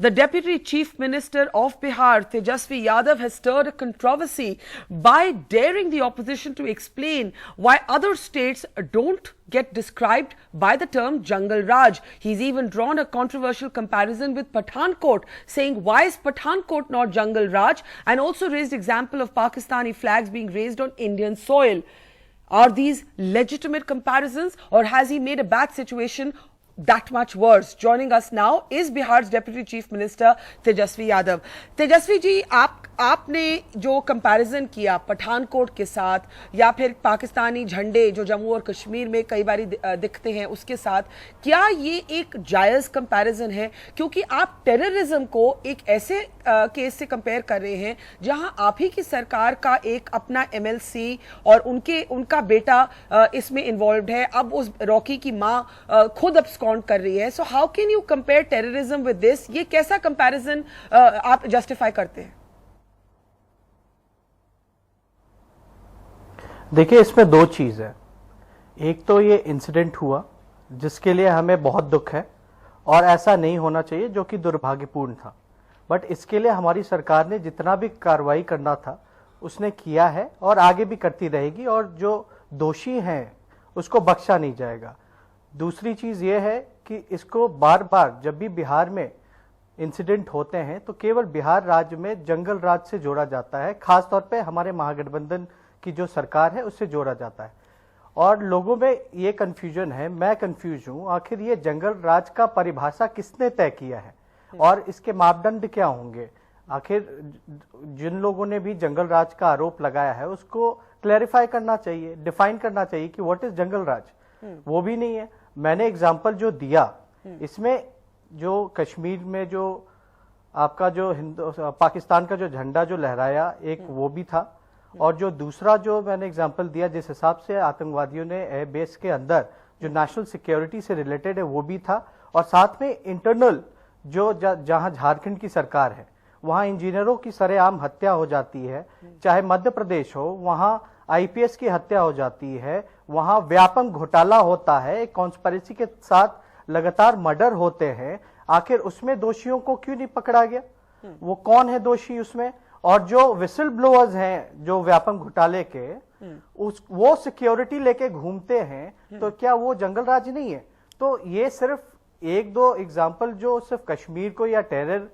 The Deputy Chief Minister of Bihar, Tejasvi Yadav, has stirred a controversy by daring the opposition to explain why other states don't get described by the term Jungle Raj. He's even drawn a controversial comparison with Pathankot, saying why is Pathankot not Jungle Raj, and also raised example of Pakistani flags being raised on Indian soil. Are these legitimate comparisons, or has he made a bad situation that much worse? Joining us now is Bihar's Deputy Chief Minister Tejasvi Yadav. Tejashwi ji, आपने जो comparison किया पठानकोट के साथ या फिर पाकिस्तानी झंडे जो जम्मू और कश्मीर में कई बार दिखते हैं उसके साथ, क्या ये एक जायज कंपैरिजन है? क्योंकि आप टेररिज्म को एक ऐसे केस से कंपेयर कर रहे हैं जहां आप ही की सरकार का एक अपना MLC और उनका बेटा इसमें इन्वॉल्व है। अब उस रॉकी की मां खुद अब्सकॉन्ड कर रही है। So how can you compare terrorism with this? ये कैसा कंपैरिजन आप जस्टिफाई करते हैं? देखिए, इसमें दो चीज है। एक तो ये इंसिडेंट हुआ जिसके लिए हमें बहुत दुख है और ऐसा नहीं होना चाहिए, जो कि दुर्भाग्यपूर्ण था। बट इसके लिए हमारी सरकार ने जितना भी कार्रवाई करना था उसने किया है और आगे भी करती रहेगी, और जो दोषी हैं उसको बख्शा नहीं जाएगा। दूसरी चीज ये है कि इसको बार बार जब भी बिहार में इंसिडेंट होते हैं तो केवल बिहार राज्य में जंगल राज से जोड़ा जाता है, खासतौर पे हमारे महागठबंधन की जो सरकार है उससे जोड़ा जाता है। और लोगों में ये कंफ्यूजन है, मैं कंफ्यूज हूं, आखिर ये जंगल राज का परिभाषा किसने तय किया है और इसके मापदंड क्या होंगे? आखिर जिन लोगों ने भी जंगल राज का आरोप लगाया है उसको क्लैरिफाई करना चाहिए, डिफाइन करना चाहिए कि व्हाट इज जंगल राज। वो भी नहीं है। मैंने एग्जाम्पल जो दिया, इसमें जो कश्मीर में जो आपका जो पाकिस्तान का जो झंडा जो लहराया, एक वो भी था, और जो दूसरा जो मैंने एग्जांपल दिया जिस हिसाब से आतंकवादियों ने एयर बेस के अंदर जो नेशनल सिक्योरिटी से रिलेटेड है वो भी था, और साथ में इंटरनल जो जहां झारखंड की सरकार है वहां इंजीनियरों की सरेआम हत्या हो जाती है, चाहे मध्य प्रदेश हो वहां IPS की हत्या हो जाती है, वहां व्यापक घोटाला होता है, एक कॉन्स्पिरेसी के साथ लगातार मर्डर होते हैं। आखिर उसमें दोषियों को क्यों नहीं पकड़ा गया? वो कौन है दोषी उसमें? और जो विसल ब्लोअर्स हैं जो व्यापक घोटाले के, वो सिक्योरिटी लेके घूमते हैं, तो क्या वो जंगल राज नहीं है? तो ये सिर्फ एक दो एग्जाम्पल जो सिर्फ कश्मीर को या टेरर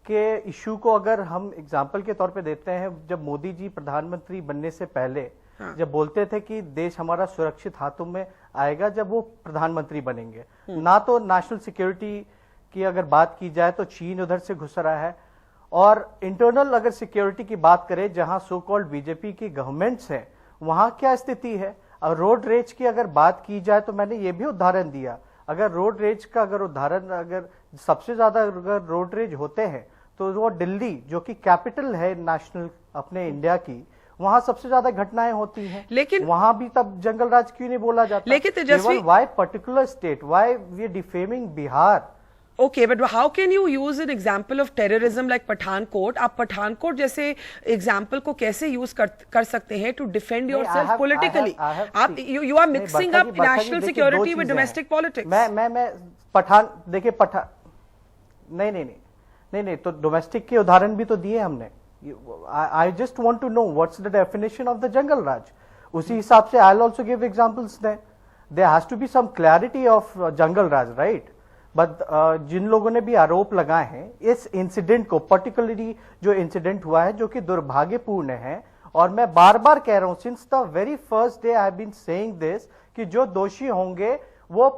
के इश्यू को अगर हम एग्जाम्पल के तौर पे देते हैं, जब मोदी जी प्रधानमंत्री बनने से पहले जब बोलते थे कि देश हमारा सुरक्षित हाथों में आएगा जब वो प्रधानमंत्री बनेंगे, ना तो नेशनल सिक्योरिटी की अगर बात की जाए तो चीन उधर से घुस रहा है, और इंटरनल अगर सिक्योरिटी की बात करें जहां सो कॉल्ड बीजेपी की गवर्नमेंट्स हैं वहां क्या स्थिति है। और रोड रेज की अगर बात की जाए तो मैंने ये भी उदाहरण दिया, अगर रोड रेज का अगर उदाहरण, अगर सबसे ज्यादा अगर रोड रेज होते हैं तो वो दिल्ली जो कि कैपिटल है नेशनल अपने इंडिया की, वहां सबसे ज्यादा घटनाएं होती हैं। लेकिन वहां भी तब जंगल राज क्यों नहीं बोला जाता? लेकिन Tejashwi, why particular state, why we are defaming Bihar? Okay, but how can you use an example of terrorism like Pathankot? आप पठानकोट जैसे एग्जाम्पल को कैसे यूज कर सकते हैं to defend yourself politically? आप you are mixing up national security with domestic politics. मैं पठान, देखिए नहीं, तो डोमेस्टिक के उदाहरण भी तो दिए हमने। I just want to know what's the definition of the jungle raj. उसी हिसाब से I'll also give examples then. There has to be some clarity of jungle raj, right? But जिन लोगों ने भी आरोप लगाए हैं इस इंसिडेंट को, पर्टिकुलरली जो इंसिडेंट हुआ है जो कि दुर्भाग्यपूर्ण है, और मैं बार बार कह रहा हूं since the very first day I have been saying this कि जो दोषी होंगे वो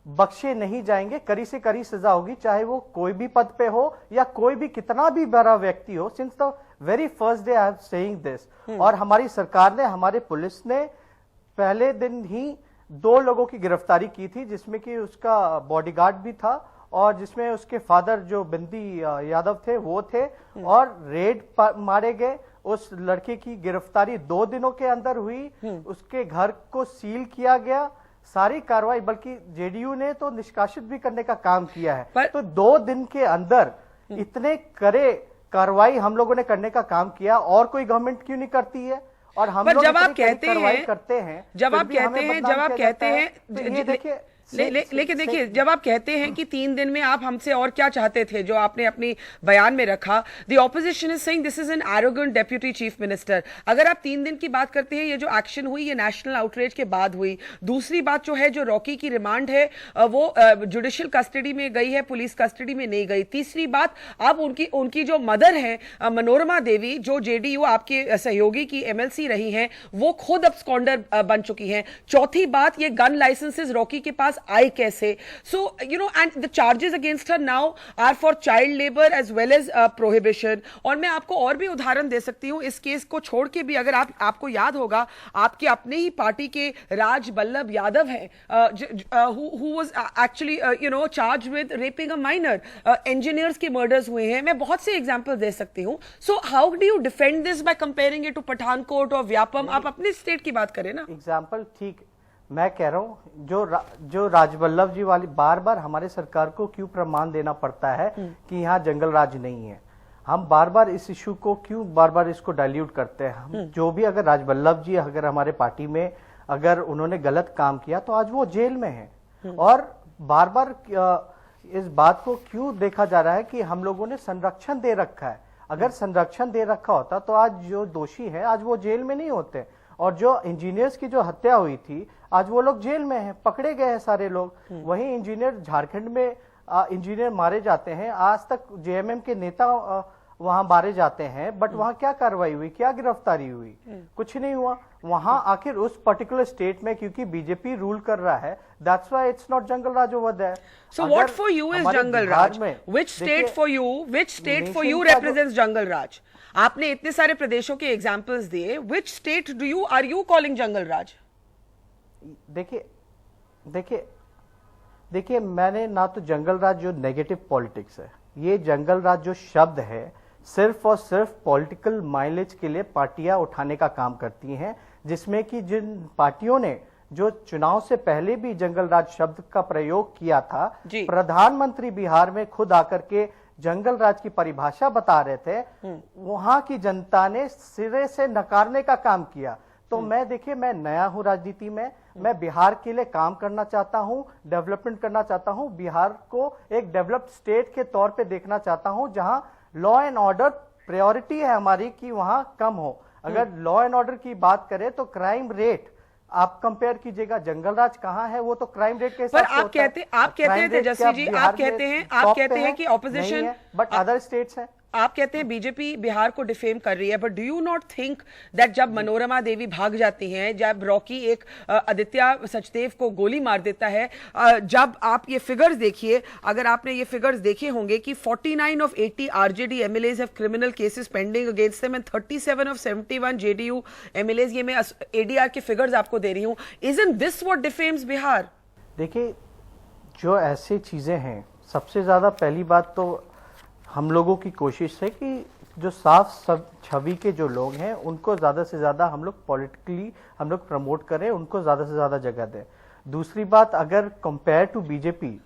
बख्शे नहीं जाएंगे, कड़ी से कड़ी सजा होगी, चाहे वो कोई भी पद पे हो या कोई भी कितना भी बड़ा व्यक्ति हो। Since the very first day I am saying this. और हमारी सरकार ने, हमारे पुलिस ने पहले दिन ही 2 लोगों की गिरफ्तारी की थी, जिसमें कि उसका बॉडीगार्ड भी था और जिसमें उसके फादर जो बिंदी यादव थे वो थे, और रेड मारे गए। उस लड़के की गिरफ्तारी 2 दिनों के अंदर हुई, उसके घर को सील किया गया, सारी कार्रवाई, बल्कि जेडीयू ने तो निष्कासित भी करने का काम किया है। तो 2 दिन के अंदर इतने कड़े कार्रवाई हम लोगों ने करने का काम किया, और कोई गवर्नमेंट क्यों नहीं करती है? और हम जब आप कहते हैं, करते हैं, जब आप कहते हैं देखिए लेकिन देखिए, जब आप कहते हैं कि 3 दिन में आप हमसे और क्या चाहते थे, जो आपने अपनी बयान में रखा, the opposition is saying this is an arrogant deputy chief minister. अगर आप 3 दिन की बात करते हैं, ये जो एक्शन हुई ये नेशनल आउटरीच के बाद हुई। दूसरी बात जो है, जो रॉकी की रिमांड है वो जुडिशियल कस्टडी में गई है, पुलिस कस्टडी में नहीं गई। तीसरी बात, अब उनकी जो मदर है मनोरमा देवी, जो जेडीयू आपके सहयोगी की एमएलसी रही हैं, वो खुद अब्सकॉन्डर बन चुकी हैं। चौथी बात, ये गन लाइसेंसेस रॉकी के पास आए कैसे? So you know, and the charges against her now are for child labour as well as prohibition. और मैं आपको और भी उदाहरण दे सकती हूं इस केस को छोड़ के भी। अगर आपको याद होगा, आपके अपने ही पार्टी के राज बल्लभ यादव हैं, who was actually charged with raping a minor. Engineers के murders हुए हैं। मैं बहुत से एग्जाम्पल दे सकती हूँ। So how do you defend this by comparing it to Pathankot और व्यापम? आप अपने स्टेट की बात करें ना। एग्जाम्पल ठीक, मैं कह रहा हूँ जो राजवल्लभ जी वाली बार बार हमारे सरकार को क्यों प्रमाण देना पड़ता है कि यहाँ जंगल राज नहीं है। हम बार बार इस इशू को क्यों बार बार इसको डाइल्यूट करते हैं। हम जो भी, अगर राजवल्लभ जी अगर हमारे पार्टी में अगर उन्होंने गलत काम किया तो आज वो जेल में है। और बार बार इस बात को क्यों देखा जा रहा है कि हम लोगों ने संरक्षण दे रखा है। अगर संरक्षण दे रखा होता तो आज जो दोषी है आज वो जेल में नहीं होते। और जो इंजीनियर्स की जो हत्या हुई थी आज वो लोग जेल में हैं, पकड़े गए हैं सारे लोग। वहीं इंजीनियर झारखंड में इंजीनियर मारे जाते हैं, आज तक जेएमएम के नेता वहां मारे जाते हैं, बट वहां क्या कार्रवाई हुई, क्या गिरफ्तारी हुई? कुछ नहीं हुआ। वहां आखिर उस पर्टिकुलर स्टेट में क्योंकि बीजेपी रूल कर रहा है, that's why it's not jungle raj over there. So what for you is jungle raj? Which state for you represents jungle raj? आपने इतने सारे प्रदेशों के एग्जांपल्स दिए, which state are you calling जंगल राज? देखिए मैंने ना तो जंगल राज जो नेगेटिव पॉलिटिक्स है, ये जंगल राज जो शब्द है सिर्फ और सिर्फ पॉलिटिकल माइलेज के लिए पार्टियां उठाने का काम करती हैं, जिसमें कि जिन पार्टियों ने जो चुनाव से पहले भी जंगल राज शब्द का प्रयोग किया था, प्रधानमंत्री बिहार में खुद आकर के जंगल राज की परिभाषा बता रहे थे, वहां की जनता ने सिरे से नकारने का काम किया। तो मैं नया हूं राजनीति में, मैं बिहार के लिए काम करना चाहता हूं, डेवलपमेंट करना चाहता हूं, बिहार को एक डेवलप्ड स्टेट के तौर पे देखना चाहता हूं, जहां लॉ एंड ऑर्डर प्रायोरिटी है हमारी कि वहां कम हो। अगर लॉ एंड ऑर्डर की बात करें तो क्राइम रेट आप कंपेयर कीजिएगा, जंगल राज कहां है, वो तो क्राइम रेट के हिसाब से आप कहते हैं तेजस्वी जी, आप कहते हैं कि ऑपोजिशन, बट अदर स्टेट्स है। आप कहते हैं बीजेपी बिहार को डिफेम कर रही है, but do you not think that जब मनोरमा देवी भाग जाती हैं, जब रॉकी एक आदित्य सचदेव को गोली मार देता है, जब आप ये फिगर्स देखिए, अगर आपने ये फिगर्स देखे होंगे कि 49 of 80 RJD MLAs have criminal cases pending against them and 37 of 71 JDU MLAs, ये मैं ADR के फिगर्स आपको दे रही हूं। Isn't this what defames Bihar? देखिए, जो ऐसी चीजें हैं, सबसे ज्यादा पहली बात तो हम लोगों की कोशिश है कि जो साफ सब छवि के जो लोग हैं उनको ज्यादा से ज्यादा हम लोग पॉलिटिकली हम लोग प्रमोट करें, उनको ज्यादा से ज्यादा जगह दें। दूसरी बात, अगर कंपेयर टू बीजेपी,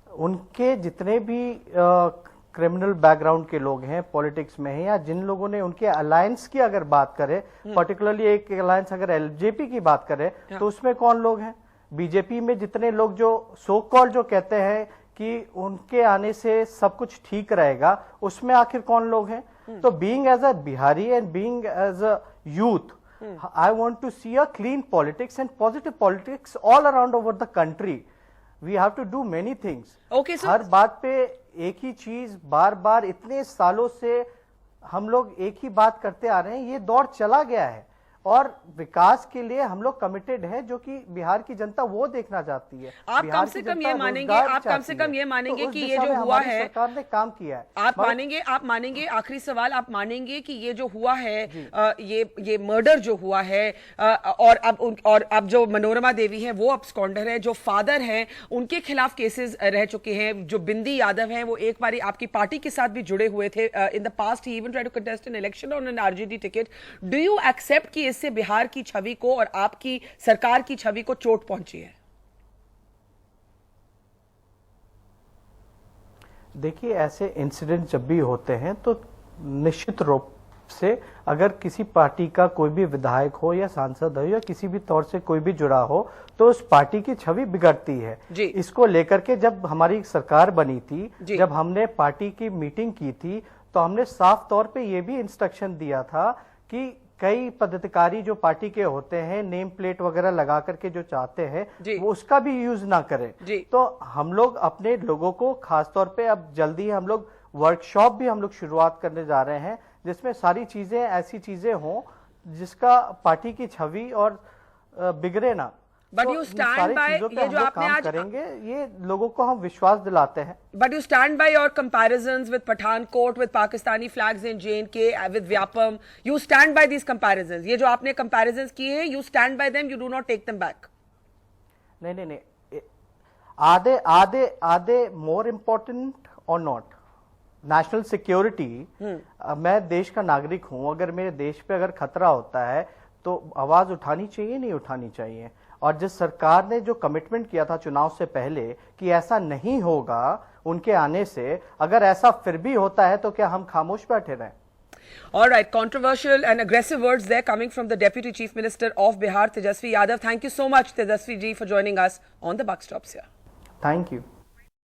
उनके जितने भी क्रिमिनल बैकग्राउंड के लोग हैं पॉलिटिक्स में हैं, या जिन लोगों ने उनके अलायंस की अगर बात करें, पर्टिकुलरली एक अलायंस अगर एलजेपी की बात करें, तो उसमें कौन लोग हैं? बीजेपी में जितने लोग जो सो कॉल जो कहते हैं कि उनके आने से सब कुछ ठीक रहेगा, उसमें आखिर कौन लोग हैं? तो being as a Bihari and being as a youth, I want to see a clean politics and positive politics all around over the country. We have to do many things. Okay, so हर बात पे एक ही चीज बार बार इतने सालों से हम लोग एक ही बात करते आ रहे हैं, ये दौर चला गया है। और विकास के लिए हम लोग कमिटेड हैं, जो कि बिहार की जनता वो देखना चाहती है। आप कम से कम ये मानेंगे, कि ये जो हुआ है, सरकार ने काम किया है। आप मानेंगे आखिरी सवाल, आप मानेंगे कि ये जो हुआ है, ये मर्डर जो हुआ है, और अब जो मनोरमा देवी हैं वो अब्सकॉन्डर है, जो फादर हैं उनके खिलाफ केसेस रह चुके हैं, जो बिंदी यादव हैं वो एक बारी आपकी पार्टी के साथ भी जुड़े हुए थे, in the past he even try to contest an election on an RJD ticket. Do you accept कि इससे बिहार की छवि को और आपकी सरकार की छवि को चोट पहुंची है? देखिए, ऐसे इंसिडेंट जब भी होते हैं तो निश्चित रूप से अगर किसी पार्टी का कोई भी विधायक हो या सांसद हो या किसी भी तौर से कोई भी जुड़ा हो तो उस पार्टी की छवि बिगड़ती है। जी। इसको लेकर के जब हमारी सरकार बनी थी, जी। जब हमने पार्टी की मीटिंग की थी तो हमने साफ तौर पे ये भी इंस्ट्रक्शन दिया था कि कई पदाधिकारी जो पार्टी के होते हैं नेम प्लेट वगैरह लगा करके जो चाहते हैं वो उसका भी यूज ना करें। तो हम लोग अपने लोगों को खासतौर पे अब जल्दी हम लोग वर्कशॉप भी हम लोग शुरुआत करने जा रहे हैं जिसमें सारी चीजें ऐसी चीजें हों जिसका पार्टी की छवि और बिगड़े ना। बट यू स्टैंड बाय ये जो आपने आज करेंगे ये लोगों को हम विश्वास दिलाते हैं। But you stand by your comparisons with Pathankot, with Pakistani flags in J&K, with Vyapam, you stand by these comparisons. ये जो आपने कंपैरिजंस किए हैं, you stand by them, you do not take them back. नहीं, आधे मोर इम्पोर्टेंट और नॉट नेशनल सिक्योरिटी। मैं देश का नागरिक हूं, अगर मेरे देश पे अगर खतरा होता है तो आवाज उठानी चाहिए, नहीं उठानी चाहिए। और जिस सरकार ने जो कमिटमेंट किया था चुनाव से पहले कि ऐसा नहीं होगा उनके आने से, अगर ऐसा फिर भी होता है तो क्या हम खामोश बैठे रहें? All right, controversial and aggressive words there coming from the Deputy Chief Minister of Bihar, Tejasvi Yadav. Thank you so much, Tejasvi ji, for joining us on the Buck Stops here. Thank you.